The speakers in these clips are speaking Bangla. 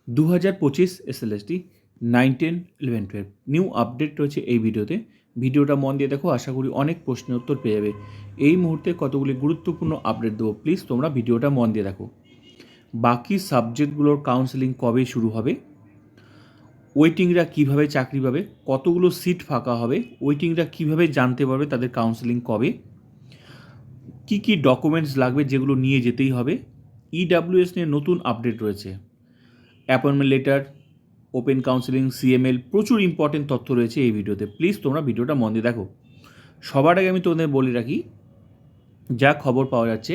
2025 এসএলএসটি 9, 10, 11, 12 নিউ আপডেট রয়েছে এই ভিডিওতে। ভিডিওটা মন দিয়ে দেখো, আশা করি অনেক প্রশ্নের উত্তর পেয়ে যাবে। এই মুহূর্তে কতগুলি গুরুত্বপূর্ণ আপডেট দেবো, প্লিজ তোমরা ভিডিওটা মন দিয়ে দেখো। বাকি সাবজেক্টগুলোর কাউন্সেলিং কবে শুরু হবে, ওয়েটিংরা কিভাবে চাকরি পাবে, কতগুলো সিট ফাঁকা হবে, ওয়েটিংরা কিভাবে জানতে পারবে তাদের কাউন্সেলিং কবে, কি কি ডকুমেন্টস লাগবে যেগুলো নিয়ে যেতেই হবে, ইডাব্লিউএস নিয়ে নতুন আপডেট রয়েছে, appointment letter, open counselling, CML, প্রচুর ইম্পর্টেন্ট তথ্য রয়েছে এই ভিডিওতে। প্লিজ তোমরা ভিডিওটা মন দিয়ে দেখো। সবার আগে আমি তোমাদের বলে রাখি, যা খবর পাওয়া যাচ্ছে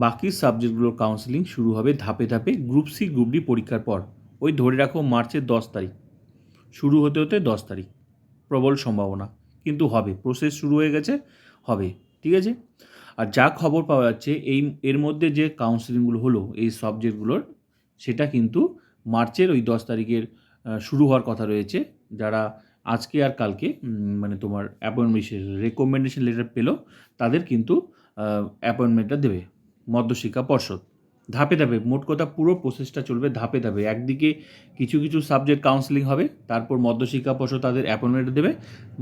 বাকি সাবজেক্টগুলোর কাউন্সেলিং শুরু হবে ধাপে ধাপে গ্রুপ সি গ্রুপ ডি পরীক্ষার পর। ওই ধরে রাখো মার্চের 10 তারিখ, শুরু হতে হতে 10 তারিখ প্রবল সম্ভাবনা, কিন্তু হবে, প্রসেস শুরু হয়ে গেছে, হবে, ঠিক আছে। আর যা খবর পাওয়া যাচ্ছে এর মধ্যে যে কাউন্সেলিংগুলো হলো এই সাবজেক্টগুলোর, সেটা কিন্তু মার্চের ওই 10 তারিখের শুরু হওয়ার কথা রয়েছে। যারা আজকে আর কালকে মানে তোমার রেকমেন্ডেশন লেটার পেলো, তাদের কিন্তু অ্যাপয়েন্টমেন্টটা দেবে মধ্যশিক্ষা পর্ষদ। ধাপে ধাপে, মোট কথা পুরো প্রসেসটা চলবে ধাপে ধাপে। একদিকে কিছু কিছু সাবজেক্ট কাউন্সেলিং হবে, তারপর মধ্যশিক্ষা পর্ষদ তাদের অ্যাপয়েন্টমেন্ট দেবে।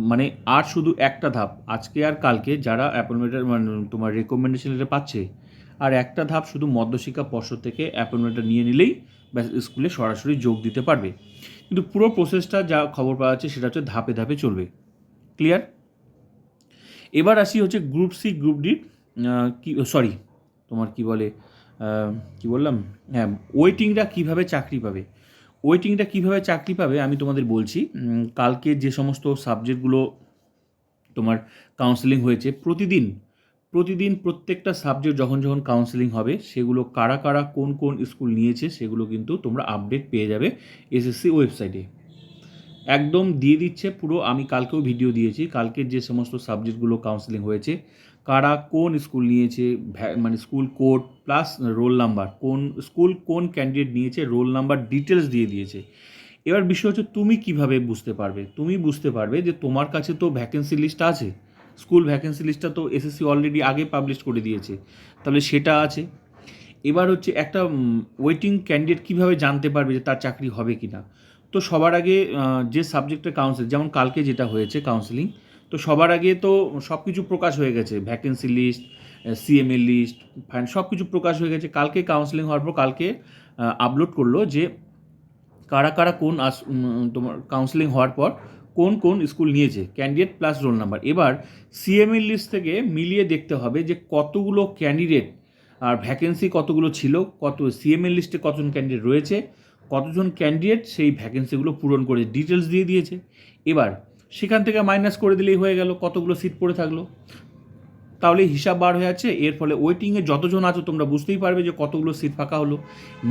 মানে আর শুধু একটা ধাপ, আজকে আর কালকে যারা অ্যাপয়েন্টমেন্টের মানে তোমার রেকমেন্ডেশন লেটার পাচ্ছে, আর একটা ধাপ শুধু মধ্যশিক্ষা পর্ষদ থেকে অ্যাপয়েন্টমেন্টটা নিয়ে নিলেই ব্যাস স্কুলে সরাসরি যোগ দিতে পারবে। কিন্তু পুরো প্রসেসটা যা খবর পাওয়া যাচ্ছে সেটা হচ্ছে ধাপে ধাপে চলবে। ক্লিয়ার? এবার আসি হচ্ছে গ্রুপ সি গ্রুপ ডি, তোমার কি বলে, কি বললাম, হ্যাঁ, ওয়েটিংরা কিভাবে চাকরি পাবে। ওয়েটিংটা কিভাবে চাকরি পাবে আমি তোমাদের বলছি। কালকে যে সমস্ত সাবজেক্টগুলো তোমার কাউন্সেলিং হয়েছে, প্রতিদিন প্রত্যেকটা সাবজেক্ট যখন যখন কাউন্সেলিং হবে, সেগুলো কারা কারা কোন কোন স্কুল নিয়েছে সেগুলো কিন্তু তোমরা আপডেট পেয়ে যাবে এসএসসি ওয়েবসাইটে। একদম দিয়ে দিচ্ছে পুরো। আমি কালকেও ভিডিও দিয়েছি, কালকের যে সমস্ত সাবজেক্টগুলো কাউন্সেলিং হয়েছে, কারা কোন স্কুল নিয়েছে, মানে school code plus roll number, কোন স্কুল কোন ক্যান্ডিডেট নিয়েছে, রোল নাম্বার ডিটেলস দিয়ে দিয়েছে। এবার বিষয় হচ্ছে তুমি কিভাবে বুঝতে পারবে। তুমি বুঝতে পারবে যে তোমার কাছে তো ভ্যাকেন্সি লিস্ট আছে, স্কুল ভ্যাকেন্সি লিস্টটা তো এসএসসি অলরেডি আগে পাবলিশ করে দিয়েছে, তাহলে সেটা আছে। এবার হচ্ছে একটা ওয়েটিং ক্যান্ডিডেট কীভাবে জানতে পারবে যে তার চাকরি হবে কি না। তো সবার আগে যে সাবজেক্টের কাউন্সিল, যেমন কালকে যেটা হয়েছে কাউন্সিলিং, তো সবার আগে তো সব কিছু প্রকাশ হয়ে গেছে, vacancy list, CML list, fine সব কিছু প্রকাশ হয়ে গেছে। কালকে কাউন্সিলিং হওয়ার পর কালকে আপলোড করলো যে কারা কারা কোন তোমার কাউন্সিলিং হওয়ার পর কোন কোন স্কুল নিয়েছে, ক্যান্ডিডেট প্লাস রোল নাম্বার। এবার সিএমএল লিস্ট থেকে মিলিয়ে দেখতে হবে যে কতগুলো ক্যান্ডিডেট আর ভ্যাকেন্সি কতগুলো ছিল, কত সিএমএল লিস্টে কতজন ক্যান্ডিডেট রয়েছে, কতজন ক্যান্ডিডেট সেই ভ্যাকেন্সিগুলো পূরণ করে ডিটেলস দিয়ে দিয়েছে। এবার সেখান থেকে মাইনাস করে দিলেই হয়ে গেল কতগুলো সিট পড়ে থাকলো, তাহলে হিসাব বার হয়ে যাচ্ছে। এর ফলে ওয়েটিংয়ে যতজন আছো তোমরা বুঝতেই পারবে যে কতগুলো সিট ফাঁকা হলো,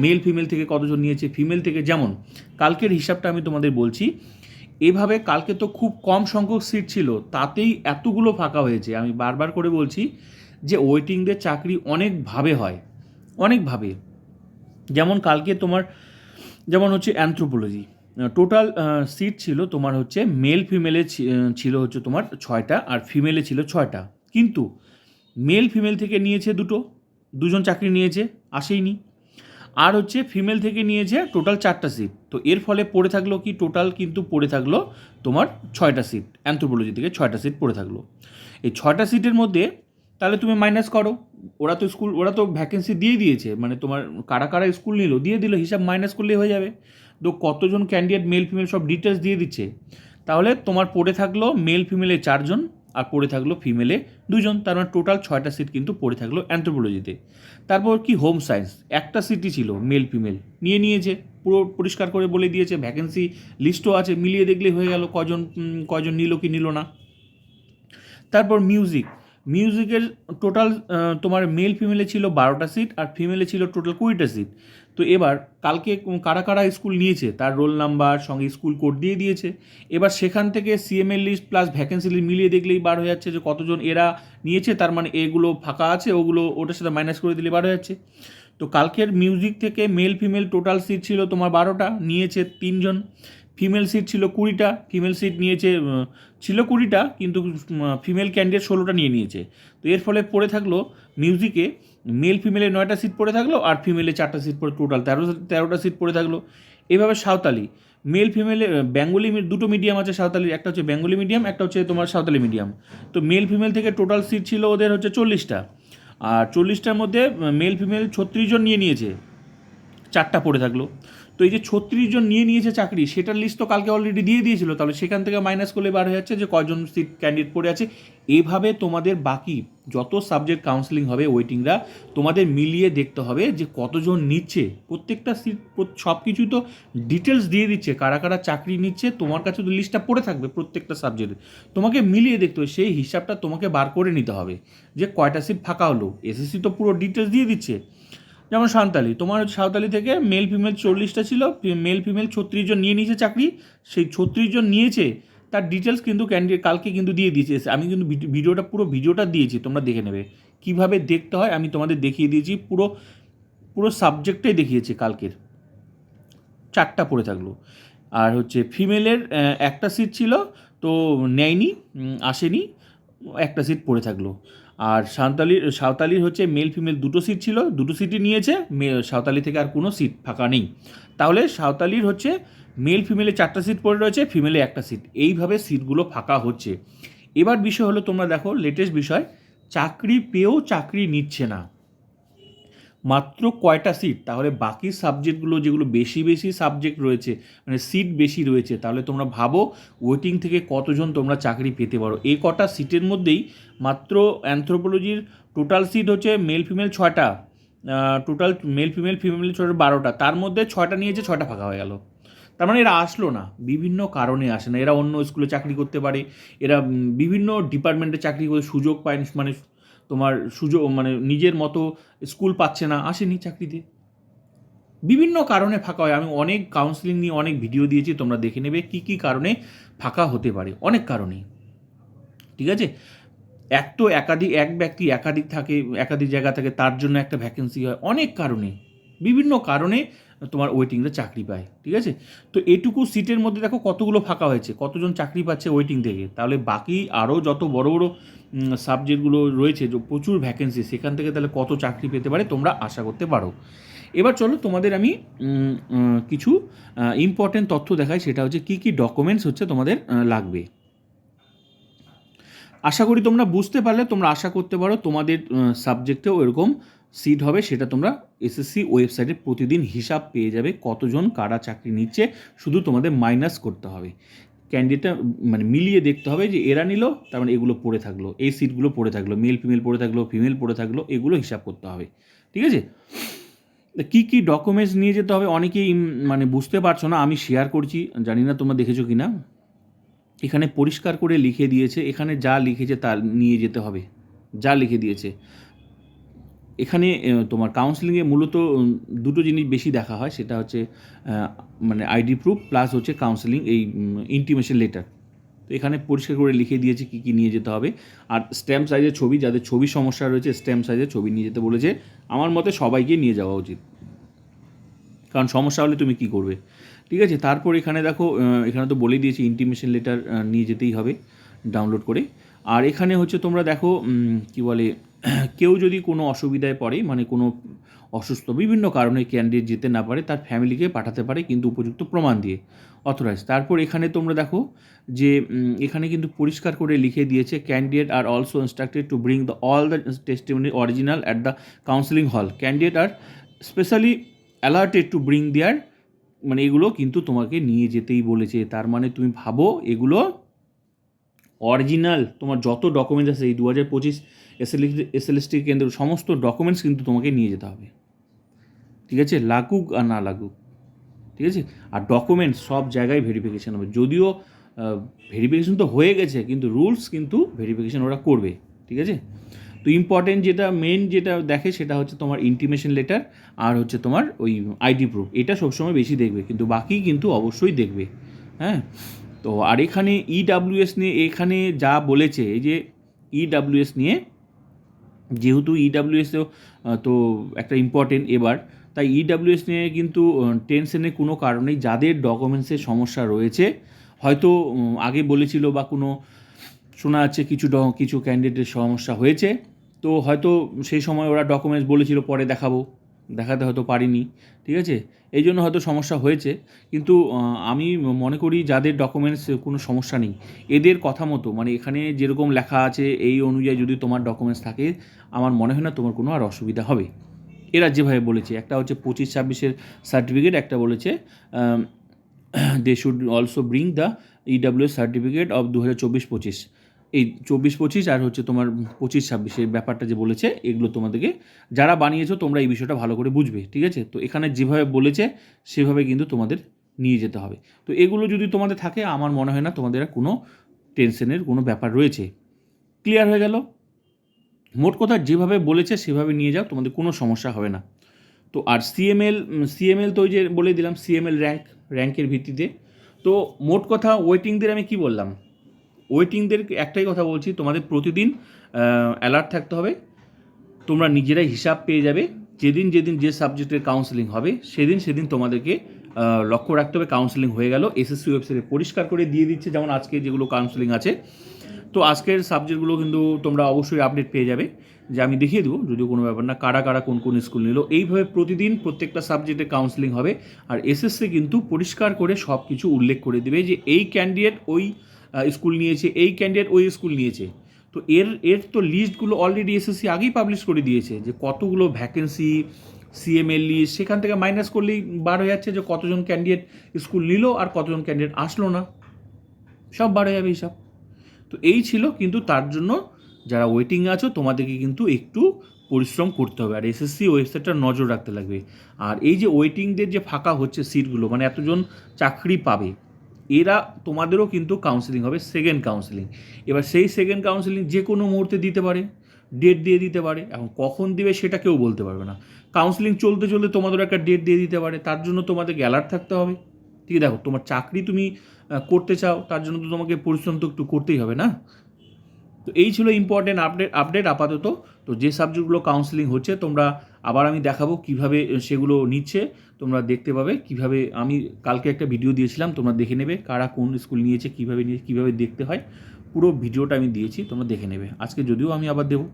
মেল ফিমেল থেকে কতজন নিয়েছে, ফিমেল থেকে। যেমন কালকের হিসাবটা আমি তোমাদের বলছি, এভাবে কালকে তো খুব কম সংখ্যক সিট ছিল, তাতেই এতগুলো ফাঁকা হয়েছে। আমি বারবার করে বলছি যে ওয়েটিংদের চাকরি অনেকভাবে হয়, অনেকভাবে। যেমন কালকে তোমার যেমন হচ্ছে অ্যানথ্রোপোলজি, টোটাল সিট ছিল তোমার হচ্ছে মেল ফিমেলে ছিল হচ্ছে তোমার 6টা, আর ফিমেলে ছিল 6টা, কিন্তু মেল ফিমেল থেকে নিয়েছে দুজন চাকরি নিয়েছে, আসেইনি। আর হচ্ছে ফিমেল থেকে নিয়েছে টোটাল 4টা সিট। তো এর ফলে পড়ে থাকলো কি, টোটাল কিন্তু পড়ে থাকলো তোমার 6টা সিট, অ্যানথ্রোপোলজি থেকে 6টা সিট পড়ে থাকলো। এই 6টা সিটের মধ্যে তাহলে তুমি মাইনাস করো, ওরা তো ভ্যাকেন্সি দিয়ে দিয়েছে, মানে তোমার কারা কারা স্কুল নিল দিয়ে দিল, হিসাব মাইনাস করলেই হয়ে যাবে। তো কতজন ক্যান্ডিডেট মেল ফিমেল সব ডিটেলস দিয়ে দিচ্ছে, তাহলে তোমার পড়ে থাকলো মেল ফিমেলে 4জন আর পড়ে থাকলো ফিমেলে 2জন, তার মানে টোটাল 6টা সিট কিন্তু পড়ে থাকলো অ্যানথ্রোপোলজিতে। তারপর কি হোম সায়েন্স, একটা সিটই ছিল মেল ফিমেল, নিয়েছে, পুরো পরিষ্কার করে বলে দিয়েছে, ভ্যাকেন্সি লিস্টও আছে, মিলিয়ে দেখলেই হয়ে গেল কজন নিল কি নিল না। তারপর মিউজিকের টোটাল তোমার মেল ফিমেলে ছিল 12টা সিট আর ফিমেলে ছিল টোটাল 20টা সিট। তো এবার কালকে কারা কারা স্কুল নিয়েছে তার রোল নাম্বার সঙ্গে স্কুল কোড দিয়ে দিয়েছে। এবার সেখান থেকে CML list plus vacancy list মিলিয়ে দেখলেই বার হয়ে যাচ্ছে যে কতজন এরা নিয়েছে, তার মানে এগুলো ফাঁকা আছে, ওগুলো ওটার সাথে মাইনাস করে দিলে বার হয়ে যাচ্ছে। তো কালকের মিউজিক থেকে মেল ফিমেল টোটাল সিট ছিল তোমার 12টা, নিয়েছে 3জন। ফিমেল সিট ছিল 20টা, ফিমেল সিট নিয়েছে ছিল 20টা, কিন্তু ফিমেল ক্যান্ডিডেট 16টা নিয়েছে। তো এর ফলে পড়ে থাকলো মিউজিকে মেল ফিমেলে 9টা সিট পড়ে থাকলো আর ফিমেলে 4টা সিট পড়ে, টোটাল 13টা সিট পড়ে থাকলো। এভাবে সাঁওতালি মেল ফিমেলে বেঙ্গলি দুটো মিডিয়াম আছে সাঁওতালির, একটা হচ্ছে বেঙ্গলি মিডিয়াম, একটা হচ্ছে তোমার সাঁওতালি মিডিয়াম। তো মেল ফিমেল থেকে টোটাল সিট ছিল ওদের হচ্ছে 40টা, আর 40টার মধ্যে মেল ফিমেল 36 জন নিয়েছে, 4টা পড়ে থাকলো। তো এই যে 36 জন নিয়েছে চাকরি, সেটার লিস্ট তো কালকে অলরেডি দিয়ে দিয়েছিল, তাহলে সেখান থেকে মাইনাস করলে বার হয়ে যাচ্ছে যে কয়জন সিট ক্যান্ডিডেট পড়ে আছে। এইভাবে তোমাদের বাকি যত সাবজেক্ট কাউন্সেলিং হবে ওয়েটিংরা, তোমাদের মিলিয়ে দেখতে হবে যে কতজন নিচ্ছে, প্রত্যেকটা সিট সব কিছু তো ডিটেলস দিয়ে দিচ্ছে, কারা কারা চাকরি নিচ্ছে, তোমার কাছে তো লিস্টটা পড়ে থাকবে প্রত্যেকটা সাবজেক্টে, তোমাকে মিলিয়ে দেখতে হবে, সেই হিসাবটা তোমাকে বার করে নিতে হবে যে কয়টা সিট ফাঁকা হলো। এসএসসি তো পুরো ডিটেলস দিয়ে দিচ্ছে। যেমন সাঁওতালি, তোমার সাঁওতালি থেকে মেল ফিমেল 40টা ছিল, মেল ফিমেল 36 জন নিয়েছে চাকরি, সেই 36 জন নিয়েছে তার ডিটেলস কিন্তু ক্যান্ডিডেট কালকে কিন্তু দিয়ে দিয়েছে। আমি কিন্তু ভিডিওটা দিয়েছি, তোমরা দেখে নেবে কীভাবে দেখতে হয়, আমি তোমাদের দেখিয়ে দিয়েছি, পুরো সাবজেক্টটাই দেখিয়েছি কালকের। 4টা পড়ে থাকলো। আর হচ্ছে ফিমেলের একটা সিট ছিল, তো নেয়নি, আসেনি, একটা সিট পড়ে থাকলো। আর সাঁওতালির হচ্ছে মেল ফিমেল দুটো সিট ছিল, দুটো সিটই নিয়েছে, সাঁওতালি থেকে আর কোনো সিট ফাঁকা নেই। তাহলে সাঁওতালির হচ্ছে মেল ফিমেলে 4টা সিট পড়ে রয়েছে, ফিমেলে একটা সিট, এইভাবে সিটগুলো ফাঁকা হচ্ছে। এবার বিষয় হলো, তোমরা দেখো লেটেস্ট বিষয়, চাকরি পেয়েও চাকরি নিচ্ছে না, মাত্র কয়টা সিট। তাহলে বাকি সাবজেক্টগুলো যেগুলো বেশি সাবজেক্ট রয়েছে, মানে সিট বেশি রয়েছে, তাহলে তোমরা ভাবো ওয়েটিং থেকে কতজন তোমরা চাকরি পেতে পারো। এই কটা সিটের মধ্যেই মাত্র অ্যানথ্রোপোলজির টোটাল সিট হচ্ছে মেল ফিমেল 6টা, টোটাল মেল ফিমেল 12টা, তার মধ্যে 6টা নিয়েছে, 6টা ফাঁকা হয়ে গেল। তার মানে এরা আসলো না, বিভিন্ন কারণে আসে না। এরা অন্য স্কুলে চাকরি করতে পারে, এরা বিভিন্ন ডিপার্টমেন্টে চাকরি করে সুযোগ পায়, মানে তোমার সুযোগ, মানে নিজের মতো স্কুল পাচ্ছে না, আসেনি চাকরিতে, বিভিন্ন কারণে ফাঁকা হয়। আমি অনেক কাউন্সিলিং নিয়ে অনেক ভিডিও দিয়েছি, তোমরা দেখে নেবে কী কী কারণে ফাঁকা হতে পারে, অনেক কারণেই। ঠিক আছে, এক ব্যক্তি একাধিক থাকে, একাধিক জায়গা থাকে, তার জন্য একটা ভ্যাকেন্সি হয়, অনেক কারণে, বিভিন্ন কারণে তোমার ওয়েটিংয়ে চাকরি পায়। ঠিক আছে, তো এটুকু সিটের মধ্যে দেখো কতগুলো ফাঁকা হয়েছে, কতজন চাকরি পাচ্ছে ওয়েটিং থেকে, তাহলে বাকি আরও যত বড় বড় সাবজেক্টগুলো রয়েছে, যে প্রচুর ভ্যাকেন্সি, সেখান থেকে তাহলে কত চাকরি পেতে পারে তোমরা আশা করতে পারো। এবার চলো তোমাদের আমি কিছু ইম্পর্টেন্ট তথ্য দেখাই, সেটা হচ্ছে কী কী ডকুমেন্টস হচ্ছে তোমাদের লাগবে। আশা করি তোমরা বুঝতে পারলে, তোমরা আশা করতে পারো তোমাদের সাবজেক্টেও এরকম সিট হবে, সেটা তোমরা এসএসসি ওয়েবসাইটে প্রতিদিন হিসাব পেয়ে যাবে, কতজন কারা চাকরি নিচ্ছে, শুধু তোমাদের মাইনাস করতে হবে, ক্যান্ডিডেটটা মানে মিলিয়ে দেখতে হবে যে এরা নিল, তার মানে এগুলো পড়ে থাকলো, এই সিটগুলো পড়ে থাকলো, মেল ফিমেল পড়ে থাকলো, ফিমেল পড়ে থাকলো, এগুলো হিসাব করতে হবে। ঠিক আছে, কী কী ডকুমেন্টস নিয়ে যেতে হবে অনেকেই মানে বুঝতে পারছো না, আমি শেয়ার করছি, জানি না তোমরা দেখেছো কি না। এখানে পরিষ্কার করে লিখে দিয়েছে, এখানে যা লিখেছে তা নিয়ে যেতে হবে, যা লিখে দিয়েছে। এখানে তোমার কাউন্সিলিংয়ে মূলত দুটো জিনিস বেশি দেখা হয়, সেটা হচ্ছে মানে আইডি প্রুফ প্লাস হচ্ছে কাউন্সিলিং, এই ইন্টিমেশন লেটার। তো এখানে পরিষ্কার করে লিখে দিয়েছে কী কী নিয়ে যেতে হবে। আর স্ট্যাম্প সাইজের ছবি, যাদের ছবির সমস্যা রয়েছে স্ট্যাম্প সাইজের ছবি নিয়ে যেতে বলেছে। আমার মতে সবাইকে নিয়ে যাওয়া উচিত, কারণ সমস্যা হলে তুমি কী করবে। ঠিক আছে, তারপর এখানে দেখো, এখানে তো বলেই দিয়েছি ইন্টিমেশন লেটার নিয়ে যেতেই হবে ডাউনলোড করে। আর এখানে হচ্ছে তোমরা দেখো কি বলে, কেউ যদি কোনো অসুবিধায় পড়ে, মানে কোনো অসুস্থ বিভিন্ন কারণে ক্যান্ডিডেট যেতে না পারে, তার ফ্যামিলিকে পাঠাতে পারে, কিন্তু উপযুক্ত প্রমাণ দিয়ে, অথরাইজ। তারপর এখানে তোমরা দেখো যে এখানে কিন্তু পরিষ্কার করে লিখে দিয়েছে, candidate are also instructed to bring all the testimony original at the counselling hall, candidate are specially alerted to bring their, মানে এগুলো কিন্তু তোমাকে নিয়ে যেতেই বলেছে। তার মানে তুমি ভাবো এগুলো অরিজিনাল, তোমার যত ডকুমেন্টস আছে এই 2025 এসএলএসটি কেন্দ্র, সমস্ত ডকুমেন্টস কিন্তু তোমাকে নিয়ে যেতে হবে। ঠিক আছে, লাগুক আর না লাগুক। ঠিক আছে, আর ডকুমেন্টস সব জায়গায় ভেরিফিকেশান হবে, যদিও ভেরিফিকেশান তো হয়ে গেছে, কিন্তু রুলস কিন্তু ভেরিফিকেশান ওরা করবে। ঠিক আছে, তো ইম্পর্টেন্ট যেটা মেন যেটা দেখে সেটা হচ্ছে তোমার ইন্টিমেশন লেটার আর হচ্ছে তোমার ওই আইডি প্রুফ, এটা সবসময় বেশি দেখবে, কিন্তু বাকি কিন্তু অবশ্যই দেখবে। হ্যাঁ, তো আর এখানে ইডাব্লিউএস নিয়ে এখানে যা বলেছে, এই যে ইডাব্লিউএস নিয়ে, যেহেতু ইডাব্লিউএসও তো একটা ইম্পর্টেন্ট এবার, তাই ইডাব্লিউএস নিয়ে কিন্তু টেনশনের কোনো কারণেই, যাদের ডকুমেন্টসের সমস্যা রয়েছে, হয়তো আগে বলেছিল বা কোনো শোনা যাচ্ছে কিছু ক্যান্ডিডেটের সমস্যা হয়েছে, তো হয়তো সেই সময় ওরা ডকুমেন্টস বলেছিল পরে দেখাতে হয়তো পারিনি, ঠিক আছে, এই জন্য হয়তো সমস্যা হয়েছে। কিন্তু আমি মনে করি যাদের ডকুমেন্টস কোনো সমস্যা নেই, এদের কথা মতো মানে এখানে যেরকম লেখা আছে এই অনুযায়ী যদি তোমার ডকুমেন্টস থাকে, আমার মনে হয় না তোমার কোনো আর অসুবিধা হবে। এরা যেভাবে বলেছে, একটা হচ্ছে 25-26-এর সার্টিফিকেট, একটা বলেছে they should also bring the EWS certificate of 2024-25, এই 24-25 আর হচ্ছে তোমার 25-26 এই ব্যাপারটা যে বলেছে, এগুলো তোমাদেরকে যারা বানিয়েছো তোমরা এই বিষয়টা ভালো করে বুঝবে, ঠিক আছে। তো এখানে যেভাবে বলেছে সেভাবে কিন্তু তোমাদের নিয়ে যেতে হবে। তো এগুলো যদি তোমাদের থাকে, আমার মনে হয় না তোমাদের আর কোনো টেনশনের কোনো ব্যাপার রয়েছে। ক্লিয়ার হয়ে গেল? মোট কথা যেভাবে বলেছে সেভাবে নিয়ে যাও, তোমাদের কোনো সমস্যা হবে না। তো আর সিএমএল তো ওই যে বলে দিলাম, সিএমএল র্যাঙ্কের ভিত্তিতে। তো মোট কথা ওয়েটিংদের আমি কি বললাম, ওয়েটিংদের একটাই কথা বলছি, তোমাদের প্রতিদিন অ্যালার্ট থাকতে হবে। তোমরা নিজেরাই হিসাব পেয়ে যাবে, যেদিন যে সাবজেক্টের কাউন্সেলিং হবে সেদিন তোমাদেরকে লক্ষ্য রাখতে হবে কাউন্সেলিং হয়ে গেল। এসএসসি ওয়েবসাইটে পরিষ্কার করে দিয়ে দিচ্ছে, যেমন আজকে যেগুলো কাউন্সেলিং আছে। তো আজকের সাবজেক্টগুলো কিন্তু তোমরা অবশ্যই আপডেট পেয়ে যাবে, যে আমি দেখিয়ে দেবো, যদিও কোনো ব্যাপার না, কারা কোন স্কুল নিল। এইভাবে প্রতিদিন প্রত্যেকটা সাবজেক্টে কাউন্সেলিং হবে। আর এসএসসি কিন্তু পরিষ্কার করে সব কিছু উল্লেখ করে দেবে যে এই ক্যান্ডিডেট ওই স্কুল নিয়েছে, এই ক্যান্ডিডেট ওই স্কুল নিয়েছে। তো এর তো লিস্টগুলো অলরেডি এসএসসি আগেই পাবলিশ করে দিয়েছে, যে কতগুলো ভ্যাকেন্সি, সিএমএল লিস্ট, সেখান থেকে মাইনাস করলেই বার হয়ে যাচ্ছে যে কতজন ক্যান্ডিডেট স্কুল নিল আর কতজন ক্যান্ডিডেট আসলো না, সব বার হয়ে যাবে হিসাব। তো এই ছিল, কিন্তু তার জন্য যারা ওয়েটিংয়ে আছো তোমাদেরকে কিন্তু একটু পরিশ্রম করতে হবে, আর এসএসসি ওয়েবসাইটটা নজর রাখতে লাগবে। আর এই যে ওয়েটিংদের যে ফাঁকা হচ্ছে সিটগুলো, মানে এতজন চাকরি পাবে, এরা তোমাদেরও কিন্তু কাউন্সেলিং হবে, সেকেন্ড কাউন্সেলিং। এবার সেই সেকেন্ড কাউন্সেলিং যে কোনো মুহূর্তে দিতে পারে, ডেট দিয়ে দিতে পারে। এখন কখন দিবে সেটা কেউ বলতে পারবে না। কাউন্সেলিং চলতে চলতে তোমাদের একটা ডেট দিয়ে দিতে পারে, তার জন্য তোমাদেরকে অ্যালার্ট থাকতে হবে। ঠিক আছে, দেখো তোমার চাকরি তুমি করতে চাও, তার জন্য তো তোমাকে পরিশ্রম তো একটু করতেই হবে না। তো এই ছিল ইম্পর্টেন্ট আপডেট আপাতত। তো যে সাবজেক্টগুলো কাউন্সেলিং হচ্ছে, তোমরা আবার আমি দেখাবো কিভাবে সেগুলো নিচ্ছে, তোমরা দেখতে পাবে কিভাবে। আমি কালকে একটা ভিডিও দিয়েছিলাম, তোমরা দেখে নেবে কারা কোন স্কুল নিয়েছে, কীভাবে দেখতে হয়, পুরো ভিডিওটা আমি দিয়েছি, তোমরা দেখে নেবে। আজকে যদিও আমি আবার দেবো।